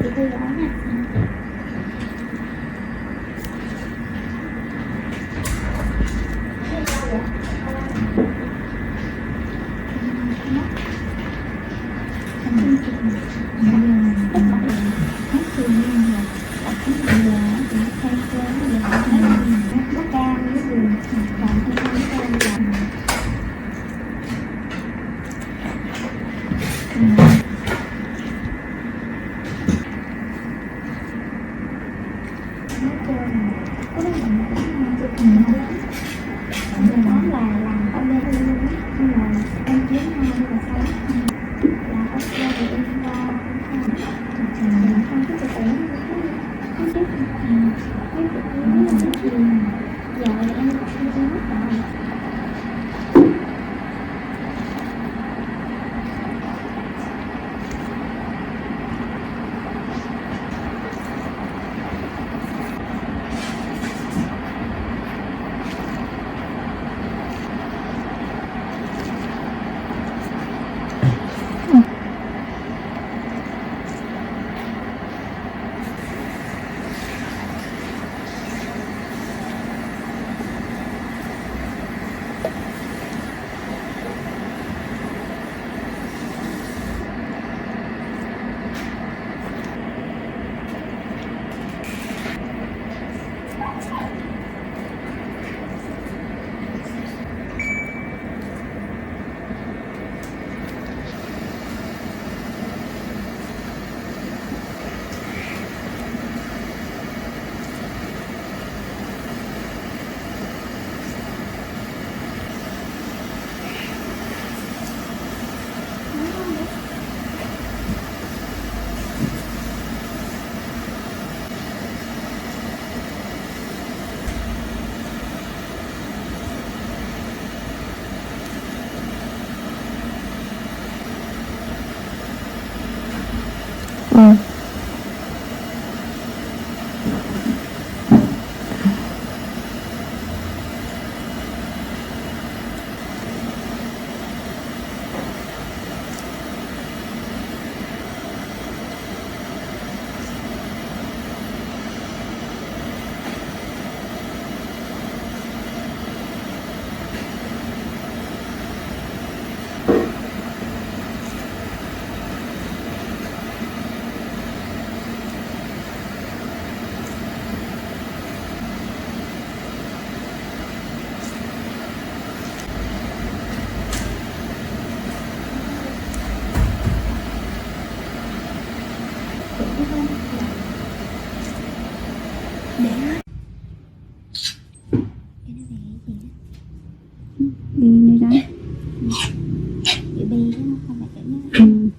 chị theo dõi nha. Đi đây ra. Chị bi chứ không phải chỉnh nha.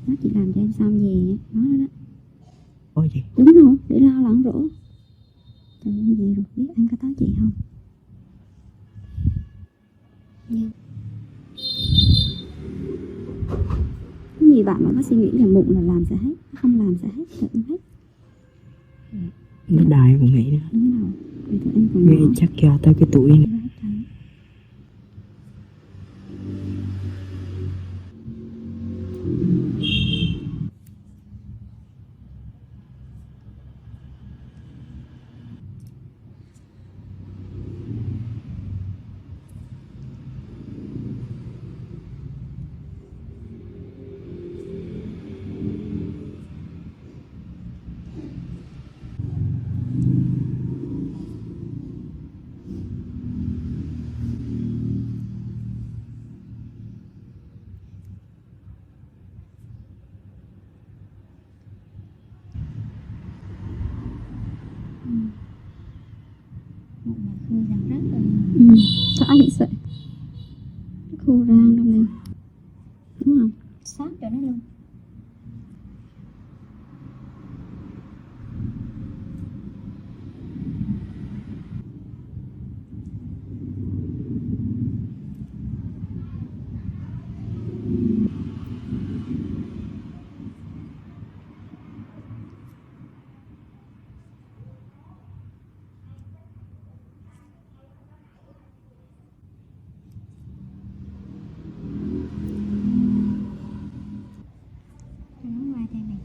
Nó chỉ làm cho em xong về nó đó đó. Ôi gì? Đúng rồi, để lo lẫn rổ. Cho em về rồi biết anh có tới chị không? Nhưng Có nhiều bạn mà có suy nghĩ là mụn là làm sẽ hết, không làm sẽ hết, tự hết. Nó đại cũng nghĩ đó. Đúng rồi, vì tụi em còn Nghĩ nhỏ. chắc do tới cái tuổi này. một là khô răng rớt rồi. Có bị sợi khô rang trong này, đúng không? Sót cho nó luôn. Nó qua đây này.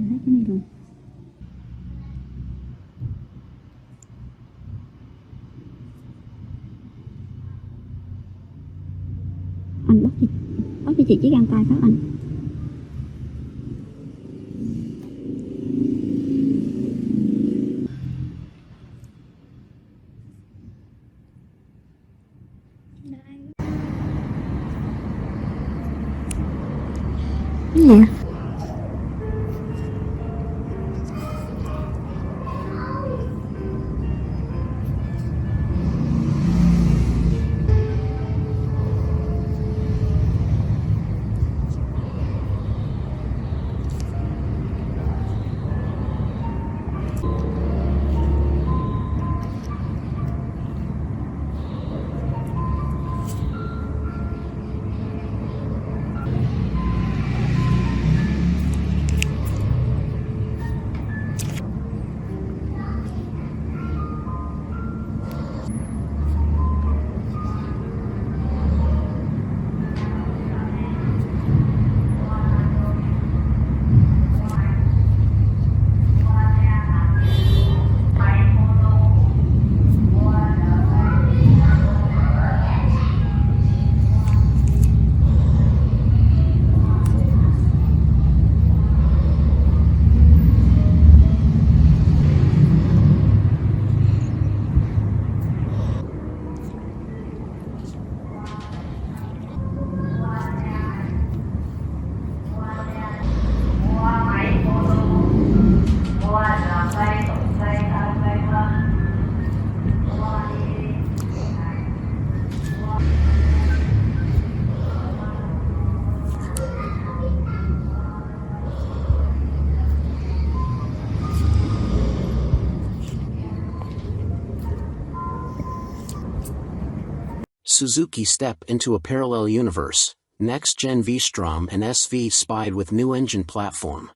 Lấy cái này rồi. Anh bóc cho chị chiếc găng tay khác anh. Cái gì vậy? Suzuki step into a parallel universe, next-gen V-Strom and SV spied with new engine platform.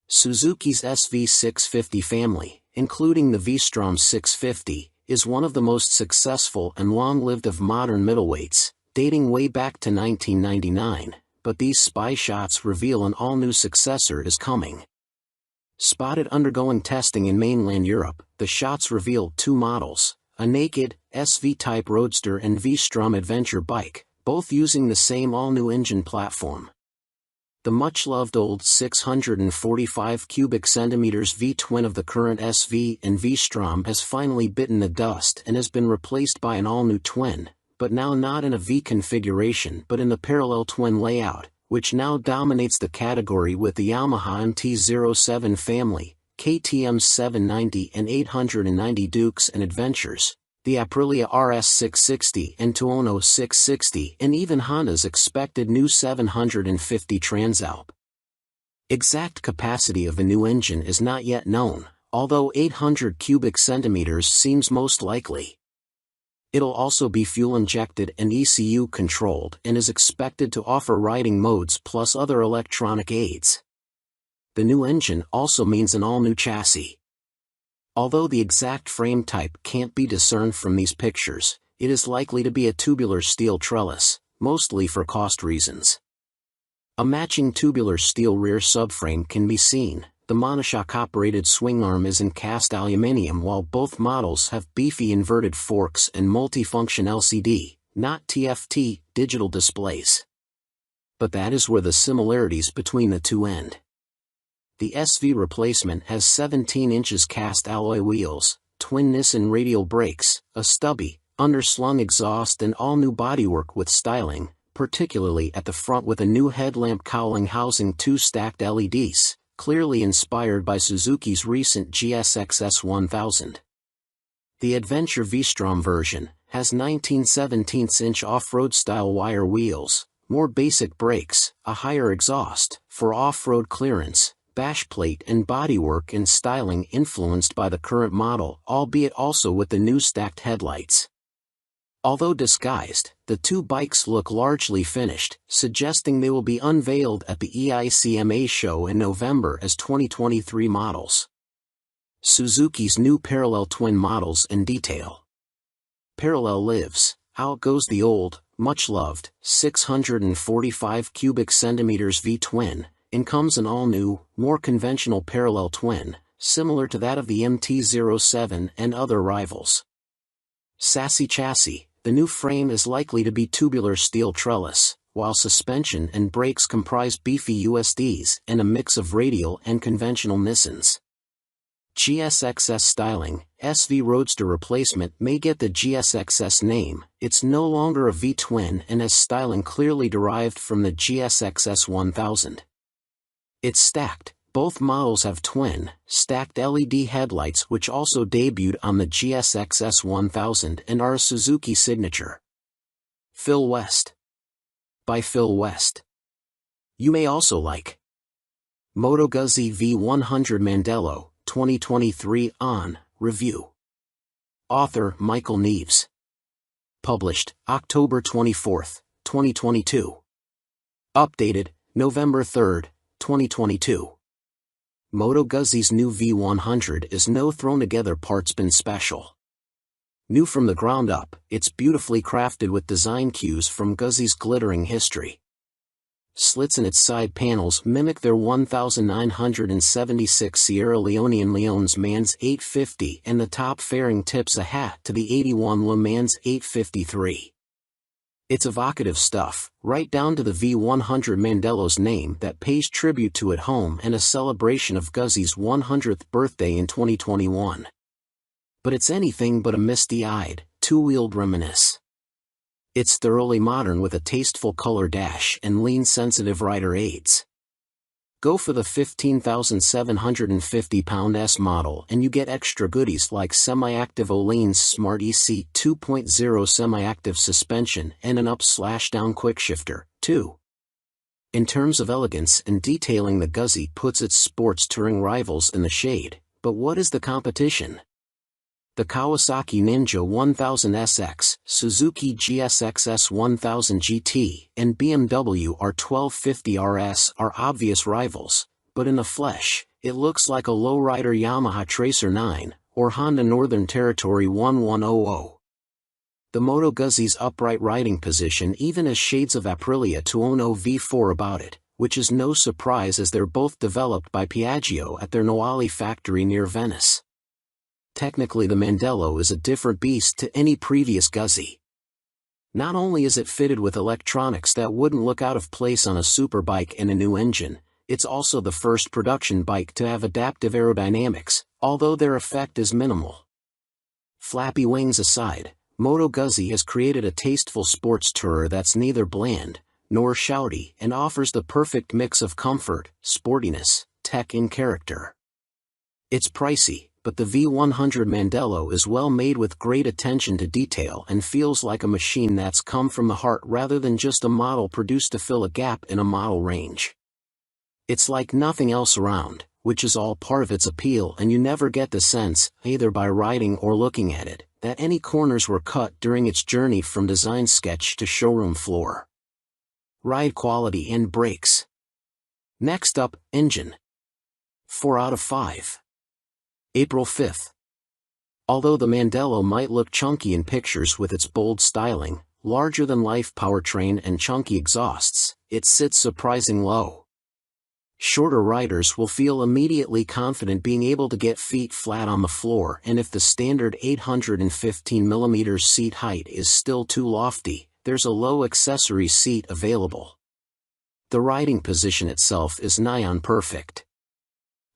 Suzuki's SV650 family, including the V-Strom 650, is one of the most successful and long-lived of modern middleweights, dating way back to 1999, but these spy shots reveal an all-new successor is coming. Spotted undergoing testing in mainland Europe, the shots reveal two models, a naked, SV-type roadster and V-Strom adventure bike, both using the same all-new engine platform. The much-loved old 645 cubic centimeters V-twin of the current SV and V-Strom has finally bitten the dust and has been replaced by an all-new twin, but now not in a V configuration but in the parallel twin layout, which now dominates the category with the Yamaha MT-07 family, KTM 790 and 890 Dukes and Adventures, the Aprilia RS 660 and Tuono 660, and even Honda's expected new 750 Transalp. Exact capacity of the new engine is not yet known, although 800 cubic centimeters seems most likely. It'll also be fuel-injected and ECU-controlled and is expected to offer riding modes plus other electronic aids. The new engine also means an all-new chassis. Although the exact frame type can't be discerned from these pictures, it is likely to be a tubular steel trellis, mostly for cost reasons. A matching tubular steel rear subframe can be seen. The monoshock-operated swing arm is in cast aluminium, while both models have beefy inverted forks and multifunction LCD, not TFT, digital displays. But that is where the similarities between the two end. The SV replacement has 17 inches cast alloy wheels, twin Nissan radial brakes, a stubby, underslung exhaust and all-new bodywork with styling, particularly at the front with a new headlamp cowling housing 2 stacked LEDs, clearly inspired by Suzuki's recent GSX-S 1000. The Adventure V-Strom version has 19/17-inch off-road style wire wheels, more basic brakes, a higher exhaust, for off-road clearance, bash plate and bodywork and styling influenced by the current model, albeit also with the new stacked headlights. Although disguised, the two bikes look largely finished, suggesting they will be unveiled at the EICMA show in November as 2023 models. Suzuki's new parallel twin models in detail. Parallel lives, outgoes the old, much-loved, 645 cubic centimeters V-twin, and comes an all-new, more conventional parallel twin, similar to that of the MT-07 and other rivals. Sassy chassis. The new frame is likely to be tubular steel trellis, while suspension and brakes comprise beefy USDs and a mix of radial and conventional Nissans. GSX-S styling. SV Roadster replacement may get the GSX-S name. It's no longer a V-twin and has styling clearly derived from the GSX-S 1000. It's stacked. Both models have twin, stacked LED headlights which also debuted on the GSX-S 1000 and are a Suzuki signature. Phil West. By Phil West. You may also like Moto Guzzi V100 Mandello, 2023 on Review. Author Michael Neves. Published October 24, 2022. Updated November 3, 2022. Moto Guzzi's new V100 is no thrown-together parts-bin special. New from the ground up, it's beautifully crafted with design cues from Guzzi's glittering history. Slits in its side panels mimic their 1976 Sierra Leonean Leon's Mans 850, and the top fairing tips a hat to the 81 Le Mans 853. It's evocative stuff, right down to the V100 Mandello's name that pays tribute to at home and a celebration of Guzzi's 100th birthday in 2021. But it's anything but a misty-eyed, two-wheeled reminisce. It's thoroughly modern with a tasteful color dash and lean-sensitive rider aids. Go for the 15,750-pound S model and you get extra goodies like semi-active Olean's Smart EC 2.0 semi-active suspension and an up/down quickshifter, too. In terms of elegance and detailing, the Guzzi puts its sports touring rivals in the shade, but what is the competition? The Kawasaki Ninja 1000 SX, Suzuki GSX-S 1000 GT, and BMW R1250 RS are obvious rivals, but in the flesh, it looks like a lowrider Yamaha Tracer 9, or Honda Northern Territory 1100. The Moto Guzzi's upright riding position even has shades of Aprilia Tuono V4 about it, which is no surprise as they're both developed by Piaggio at their Noali factory near Venice. Technically, the Mandello is a different beast to any previous Guzzi. Not only is it fitted with electronics that wouldn't look out of place on a superbike and a new engine, it's also the first production bike to have adaptive aerodynamics, although their effect is minimal. Flappy wings aside, Moto Guzzi has created a tasteful sports tourer that's neither bland nor shouty and offers the perfect mix of comfort, sportiness, tech and character. It's pricey, but the V100 Mandello is well made with great attention to detail and feels like a machine that's come from the heart rather than just a model produced to fill a gap in a model range. It's like nothing else around, which is all part of its appeal, and you never get the sense, either by riding or looking at it, that any corners were cut during its journey from design sketch to showroom floor. Ride quality and brakes. Next up, engine. 4 out of 5. April 5th. Although the Mandello might look chunky in pictures with its bold styling, larger-than-life powertrain and chunky exhausts, it sits surprising low. Shorter riders will feel immediately confident being able to get feet flat on the floor, and if the standard 815mm seat height is still too lofty, there's a low accessory seat available. The riding position itself is nigh on perfect.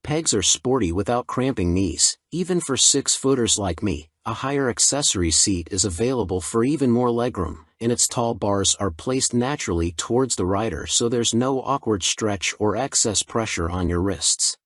Pegs are sporty without cramping knees. Even for 6-footers like me, a higher accessory seat is available for even more legroom, and its tall bars are placed naturally towards the rider so there's no awkward stretch or excess pressure on your wrists.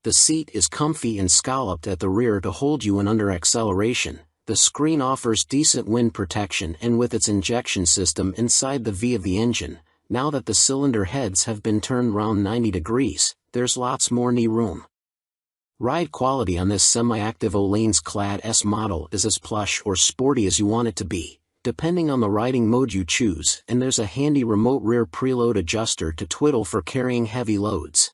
The seat is comfy and scalloped at the rear to hold you in under acceleration. The screen offers decent wind protection, and with its injection system inside the V of the engine, now that the cylinder heads have been turned round 90 degrees, there's lots more knee room. Ride quality on this semi-active Olanes-clad S model is as plush or sporty as you want it to be, depending on the riding mode you choose, and there's a handy remote rear preload adjuster to twiddle for carrying heavy loads.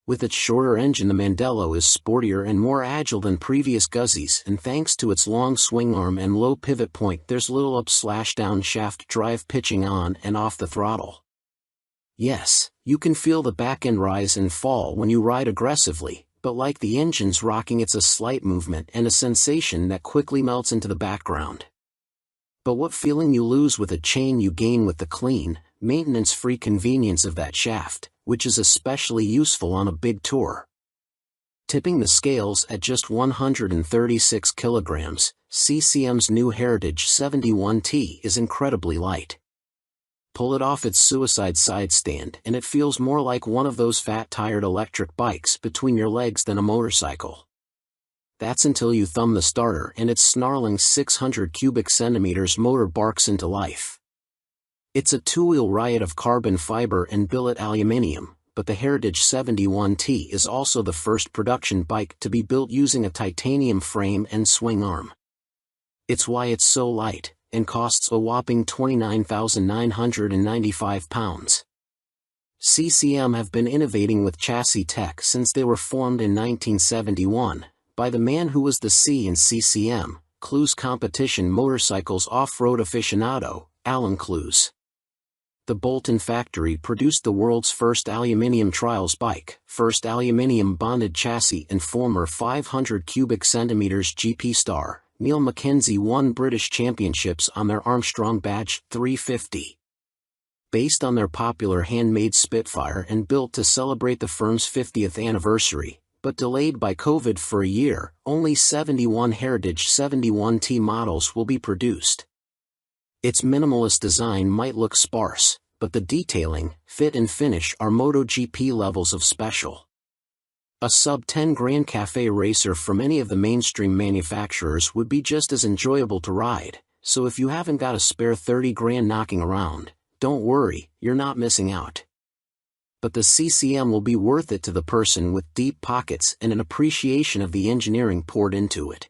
With its shorter engine, the Mandello is sportier and more agile than previous Guzzies, and thanks to its long swing arm and low pivot point, there's little up/down shaft drive pitching on and off the throttle. Yes, you can feel the back end rise and fall when you ride aggressively, but like the engine's rocking, it's a slight movement and a sensation that quickly melts into the background. But what feeling you lose with a chain you gain with the clean, maintenance-free convenience of that shaft, which is especially useful on a big tour. Tipping the scales at just 136 kilograms, CCM's new Heritage 71T is incredibly light. Pull it off its suicide side stand and it feels more like one of those fat-tired electric bikes between your legs than a motorcycle. That's until you thumb the starter and its snarling 600 cubic centimeters motor barks into life. It's a two-wheel riot of carbon fiber and billet aluminium, but the Heritage 71T is also the first production bike to be built using a titanium frame and swing arm. It's why it's so light, and costs a whopping £29,995. CCM have been innovating with chassis tech since they were formed in 1971, by the man who was the C in CCM, Clues Competition Motorcycles off-road aficionado, Alan Clues. The Bolton factory produced the world's first aluminium trials bike, first aluminium bonded chassis, and former 500 cubic centimeters GP star, Neil Mackenzie won British championships on their Armstrong Badge 350. Based on their popular handmade Spitfire and built to celebrate the firm's 50th anniversary, but delayed by COVID for a year, only 71 Heritage 71T models will be produced. Its minimalist design might look sparse, but the detailing, fit and finish are MotoGP levels of special. A sub-10 grand cafe racer from any of the mainstream manufacturers would be just as enjoyable to ride, so if you haven't got a spare 30 grand knocking around, don't worry, you're not missing out. But the CCM will be worth it to the person with deep pockets and an appreciation of the engineering poured into it.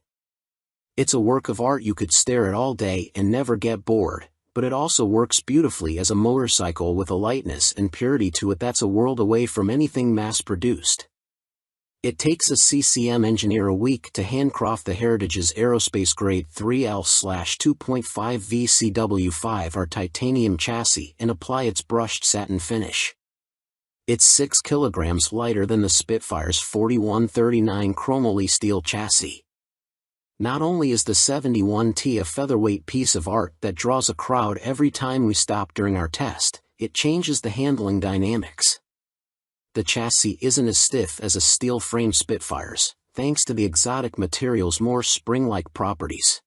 It's a work of art you could stare at all day and never get bored, but it also works beautifully as a motorcycle with a lightness and purity to it that's a world away from anything mass-produced. It takes a CCM engineer a week to handcraft the Heritage's aerospace-grade 3L/2.5 VCW5R titanium chassis and apply its brushed satin finish. It's 6 kilograms lighter than the Spitfire's 4139 chromoly steel chassis. Not only is the 71T a featherweight piece of art that draws a crowd every time we stop during our test, it changes the handling dynamics. The chassis isn't as stiff as a steel-framed Spitfire's, thanks to the exotic material's more spring-like properties.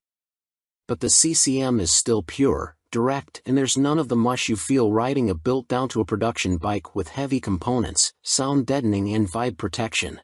But the CCM is still pure, direct, and there's none of the mush you feel riding a built-down-to-a-production bike with heavy components, sound deadening and vibe protection.